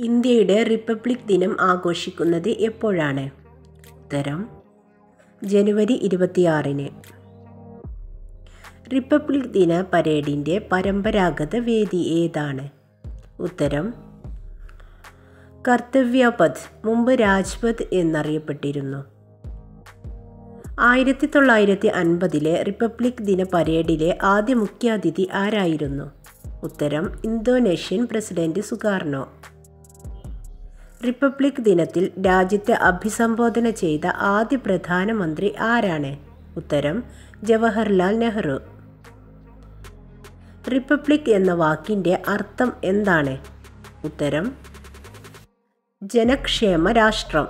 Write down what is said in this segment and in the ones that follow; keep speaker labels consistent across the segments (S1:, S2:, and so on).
S1: ഇന്ത്യയുടെ റിപ്പബ്ലിക് ദിനം ആഘോഷിക്കുന്നത് എപ്പോഴാണ്? ഉത്തരം ജനുവരി 26-ന്. റിപ്പബ്ലിക് ദിന പരേഡിൻ്റെ പരമ്പരാഗത വേദി ഏതാണ്? ഉത്തരം കർത്തവ്യപഥ്, മുമ്പ് രാജ്പഥ് എന്നറിയപ്പെട്ടിരുന്നു. 1950-ലെ റിപ്പബ്ലിക് ദിന പരേഡിലെ ആദ്യ മുഖ്യാതിഥി ആരായിരുന്നു? ഉത്തരം ഇന്തോനേഷ്യൻ പ്രസിഡന്റ് സുകാർണോ. റിപ്പബ്ലിക് ദിനത്തിൽ രാജ്യത്തെ അഭിസംബോധന ചെയ്ത ആദ്യ പ്രധാനമന്ത്രി ആരാണ്? ഉത്തരം ജവഹർലാൽ നെഹ്റു. റിപ്പബ്ലിക് എന്ന വാക്കിൻ്റെ അർത്ഥം എന്താണ്? ഉത്തരം ജനക്ഷേമ രാഷ്ട്രം.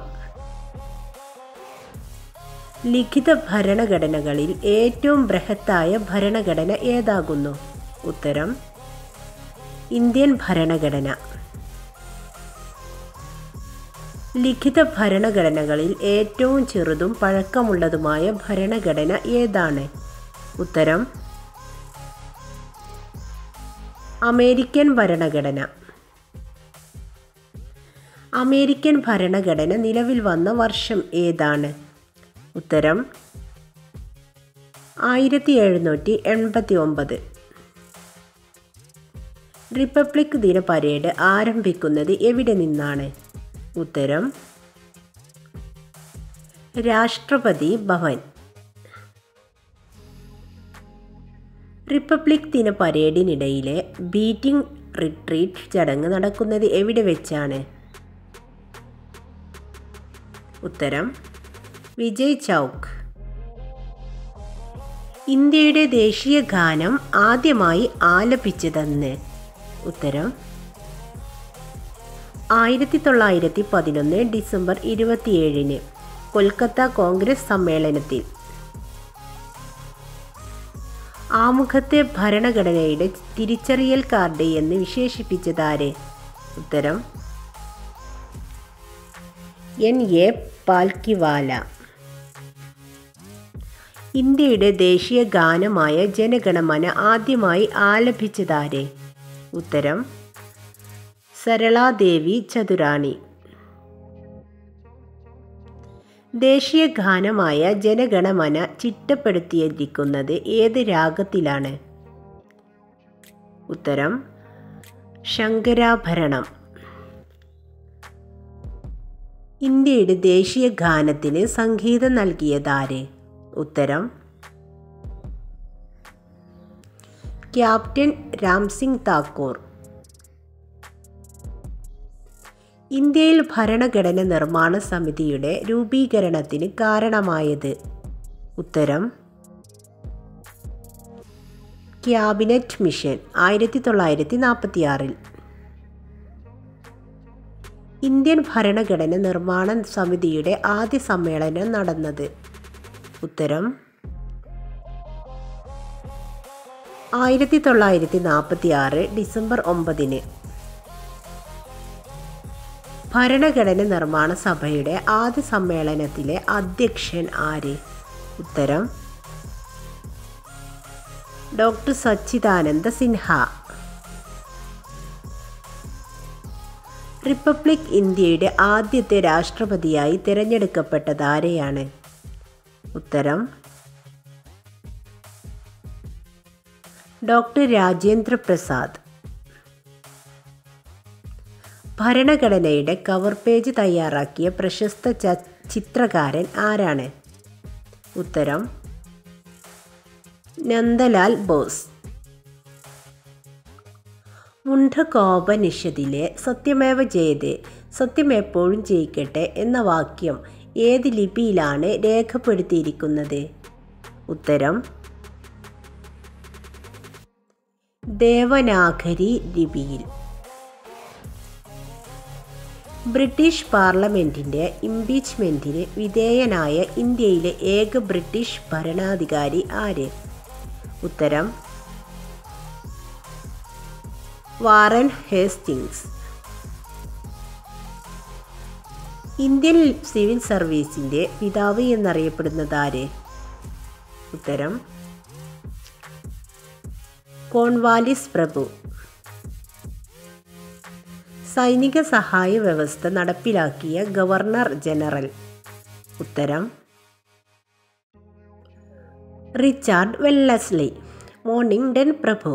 S1: ലിഖിത ഭരണഘടനകളിൽ ഏറ്റവും ബൃഹത്തായ ഭരണഘടന ഏതാകുന്നു? ഉത്തരം ഇന്ത്യൻ ഭരണഘടന. ലിഖിത ഭരണഘടനകളിൽ ഏറ്റവും ചെറുതും പഴക്കമുള്ളതുമായ ഭരണഘടന ഏതാണ്? ഉത്തരം അമേരിക്കൻ ഭരണഘടന. അമേരിക്കൻ ഭരണഘടന നിലവിൽ വന്ന വർഷം ഏതാണ്? ഉത്തരം 1789. റിപ്പബ്ലിക് ദിന പരേഡ് ആരംഭിക്കുന്നത് എവിടെ നിന്നാണ്? ഉത്തരം രാഷ്ട്രപതി ഭവൻ. റിപ്പബ്ലിക് ദിന പരേഡിനിടയിലെ ബീറ്റിംഗ് റിട്രീറ്റ് ചടങ്ങ് നടക്കുന്നത് എവിടെ വെച്ചാണ്? ഉത്തരം വിജയ് ചൗക്ക്. ഇന്ത്യയുടെ ദേശീയ ഗാനം ആദ്യമായി ആലപിച്ചതെന്ന്? ഉത്തരം 1911 ഡിസംബർ 27-ന് കൊൽക്കത്ത കോൺഗ്രസ് സമ്മേളനത്തിൽ. ആമുഖത്തെ ഭരണഘടനയുടെ തിരിച്ചറിയൽ കാർഡ് എന്ന് വിശേഷിപ്പിച്ചതാര്? ഉത്തരം N.A. പാൽക്കിവാല. ഇന്ത്യയുടെ ദേശീയ ഗാനമായ ജനഗണമന ആദ്യമായി ആലപിച്ചതാര്? ഉത്തരം സരളാദേവി ചതുരാണി. ദേശീയ ഗാനമായ ജനഗണമന ചിട്ടപ്പെടുത്തിയിരിക്കുന്നത് ഏത് രാഗത്തിലാണ്? ഉത്തരം ശങ്കരാഭരണം. ഇന്ത്യയുടെ ദേശീയ ഗാനത്തിന് സംഗീതം നൽകിയതാര്? ഉത്തരം ക്യാപ്റ്റൻ രാംസിംഗ് താക്കൂർ. ഇന്ത്യയിൽ ഭരണഘടന നിർമ്മാണ സമിതിയുടെ രൂപീകരണത്തിന് കാരണമായത്? ഉത്തരം ക്യാബിനറ്റ് മിഷൻ 1946-ൽ. ഇന്ത്യൻ ഭരണഘടന നിർമ്മാണ സമിതിയുടെ ആദ്യ സമ്മേളനം നടന്നത്? ഉത്തരം 1946 ഡിസംബർ 9-ന്. ഭരണഘടന നിർമ്മാണ സഭയുടെ ആദ്യ സമ്മേളനത്തിലെ അധ്യക്ഷൻ ആര്? ഉത്തരം ഡോക്ടർ സച്ചിദാനന്ദ സിൻഹ. റിപ്പബ്ലിക് ഇന്ത്യയുടെ ആദ്യത്തെ രാഷ്ട്രപതിയായി തിരഞ്ഞെടുക്കപ്പെട്ടതാരെയാണ്? ഉത്തരം ഡോക്ടർ രാജേന്ദ്ര പ്രസാദ്. ഭരണഘടനയുടെ കവർ പേജ് തയ്യാറാക്കിയ പ്രശസ്ത ചിത്രകാരൻ ആരാണ്? ഉത്തരം നന്ദലാൽ ബോസ്. മുണ്ഡകോപനിഷത്തിലെ സത്യമേവ ജയതേ, സത്യം എപ്പോഴും ജയിക്കട്ടെ എന്ന വാക്യം ഏത് ലിപിയിലാണ് രേഖപ്പെടുത്തിയിരിക്കുന്നത്? ഉത്തരം ദേവനാഗരി ലിപിയിൽ. ബ്രിട്ടീഷ് പാർലമെൻറ്റിൻ്റെ ഇംപീച്ച്മെൻറ്റിന് വിധേയനായ ഇന്ത്യയിലെ ഏക ബ്രിട്ടീഷ് ഭരണാധികാരി ആര്? ഉത്തരം വാറൻ ഹേസ്റ്റിങ്സ്. ഇന്ത്യൻ സിവിൽ സർവീസിൻ്റെ പിതാവ് എന്നറിയപ്പെടുന്നതാര്? ഉത്തരം കോൺവാലിസ് പ്രഭു. സൈനിക സഹായ വ്യവസ്ഥ നടപ്പിലാക്കിയ ഗവർണർ ജനറൽ? ഉത്തരം റിച്ചാർഡ് വെല്ലസ്ലി. മോണിങ്ടൺ പ്രഭു.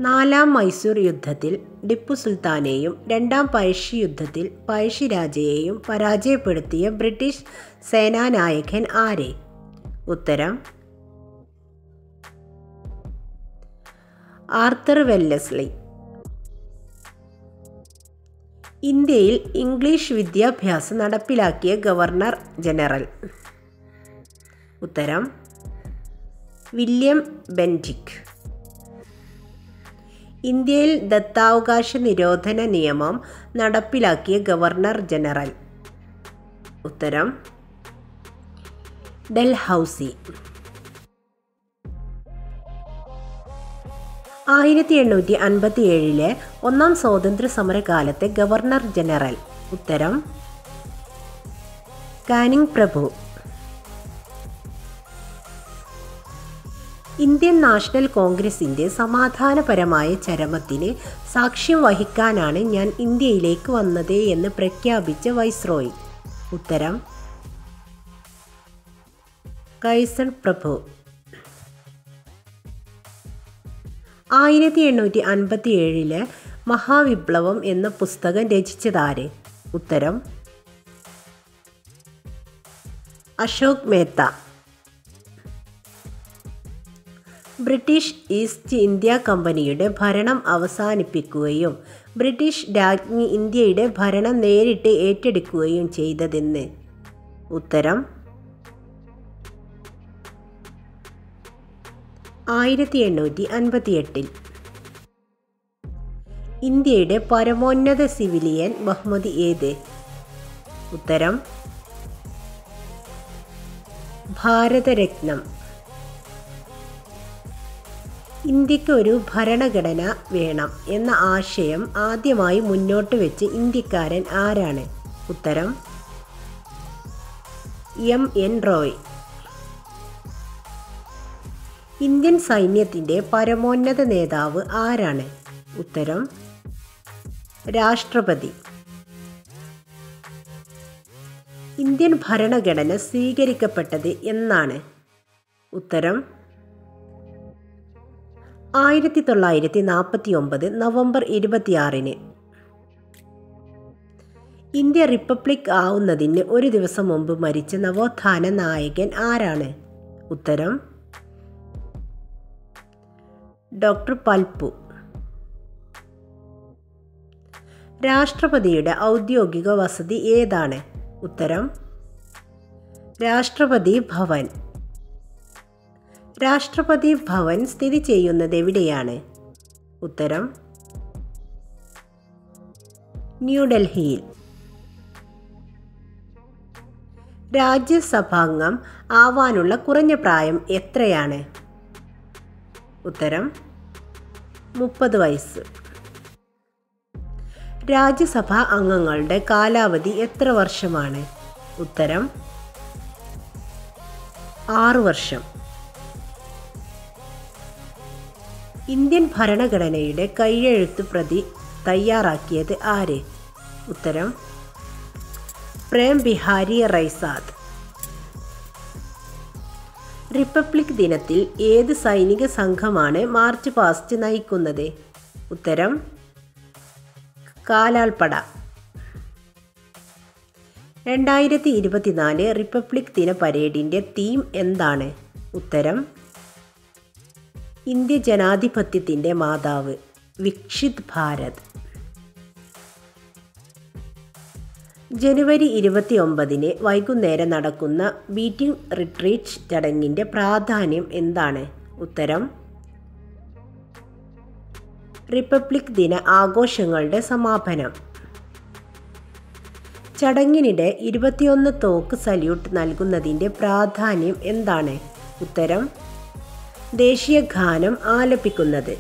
S1: നാലാം മൈസൂർ യുദ്ധത്തിൽ ടിപ്പു സുൽത്താനെയും രണ്ടാം പഴശ്ശി യുദ്ധത്തിൽ പഴശ്ശിരാജയെയും പരാജയപ്പെടുത്തിയ ബ്രിട്ടീഷ് സേനാനായകൻ ആരെ? ഉത്തരം ആർത്തർ വെല്ലസ്ലി. ഇന്ത്യയിൽ ഇംഗ്ലീഷ് വിദ്യാഭ്യാസം നടപ്പിലാക്കിയ ഗവർണർ ജനറൽ? ഉത്തരം വില്യം ബെൻറ്റിക്. ഇന്ത്യയിൽ ദത്താവകാശ നിരോധന നിയമം നടപ്പിലാക്കിയ ഗവർണർ ജനറൽ? ഉത്തരം ഡൽഹൌസി. 1857 ഒന്നാം സ്വാതന്ത്ര്യ സമരകാലത്തെ ഗവർണർ ജനറൽ? ഉത്തരം കാനിങ് പ്രഭു. ഇന്ത്യൻ നാഷണൽ കോൺഗ്രസിൻ്റെ സമാധാനപരമായ ചരമത്തിന് സാക്ഷ്യം വഹിക്കാനാണ് ഞാൻ ഇന്ത്യയിലേക്ക് വന്നത് എന്ന് പ്രഖ്യാപിച്ച വൈസ്രോയി? ഉത്തരം കൈസൺ പ്രഭു. 1857 മഹാവിപ്ലവം എന്ന പുസ്തകം രചിച്ചതാര്? ഉത്തരം Ashok Mehta. British east India കമ്പനിയുടെ ഭരണം അവസാനിപ്പിക്കുകയും ബ്രിട്ടീഷ് രാജ്ഞി ഇന്ത്യയുടെ ഭരണം നേരിട്ട് ഏറ്റെടുക്കുകയും ചെയ്തതെന്ന്? ഉത്തരം 1858. ഇന്ത്യയുടെ പരമോന്നത സിവിലിയൻ ബഹുമതി ഏത്? ഉത്തരം ഭാരതരത്നം. ഇന്ത്യക്ക് ഒരു ഭരണഘടന വേണം എന്ന ആശയം ആദ്യമായി മുന്നോട്ട് വെച്ച ഇന്ത്യക്കാരൻ ആരാണ്? ഉത്തരം എം.എൻ. റോയ്. ഇന്ത്യൻ സൈന്യത്തിൻ്റെ പരമോന്നത നേതാവ് ആരാണ്? ഉത്തരം രാഷ്ട്രപതി. ഇന്ത്യൻ ഭരണഘടന സ്വീകരിക്കപ്പെട്ടത് എന്നാണ്? ഉത്തരം 1949 നവംബർ 26. ഇന്ത്യ റിപ്പബ്ലിക് ആവുന്നതിന് ഒരു ദിവസം മുമ്പ് മരിച്ച നവോത്ഥാന നായകൻ ആരാണ്? ഉത്തരം ഡോക്ടർ പൽപു. രാഷ്ട്രപതിയുടെ ഔദ്യോഗിക വസതി ഏതാണ്? ഉത്തരം രാഷ്ട്രപതി ഭവൻ. രാഷ്ട്രപതി ഭവൻ സ്ഥിതി ചെയ്യുന്നത് എവിടെയാണ്? ഉത്തരം ന്യൂഡൽഹിയിൽ. രാജ്യസഭാംഗം ആവാനുള്ള കുറഞ്ഞ പ്രായം എത്രയാണ്? ഉത്തരം 30 വയസ്സ്. രാജ്യസഭാ അംഗങ്ങളുടെ കാലാവധി എത്ര വർഷമാണ്? ഉത്തരം 6 വർഷം. ഇന്ത്യൻ ഭരണഘടനയുടെ കൈയെഴുത്ത് പ്രതി തയ്യാറാക്കിയത് ആര്? ഉത്തരം പ്രേം ബിഹാരി റൈസാദ്. റിപ്പബ്ലിക് ദിനത്തിൽ ഏത് സൈനിക സംഘമാണ് മാർച്ച് പാസ്റ്റ് നയിക്കുന്നത്? ഉത്തരം കാലാൾപ്പട. 2024 റിപ്പബ്ലിക് ദിന പരേഡിൻ്റെ തീം എന്താണ്? ഉത്തരം ഇന്ത്യ ജനാധിപത്യത്തിൻ്റെ മാതാവ്, വിക്ഷിത് ഭാരത്. ജനുവരി 29 വൈകുന്നേരം നടക്കുന്ന ബീറ്റിംഗ് റിട്രീറ്റ് ചടങ്ങിൻ്റെ പ്രാധാന്യം എന്താണ്? ഉത്തരം റിപ്പബ്ലിക് ദിന ആഘോഷങ്ങളുടെ സമാപനം. ചടങ്ങിനിടെ 21 തോക്ക് സല്യൂട്ട് നൽകുന്നതിൻ്റെ പ്രാധാന്യം എന്താണ്? ഉത്തരം ദേശീയ ഗാനം ആലപിക്കുന്നത്.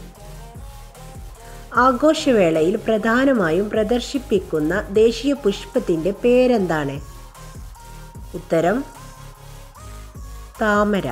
S1: ആഘോഷവേളയിൽ പ്രധാനമായും പ്രദർശിപ്പിക്കുന്ന ദേശീയ പുഷ്പത്തിൻ്റെ പേരെന്താണ്? ഉത്തരം താമര.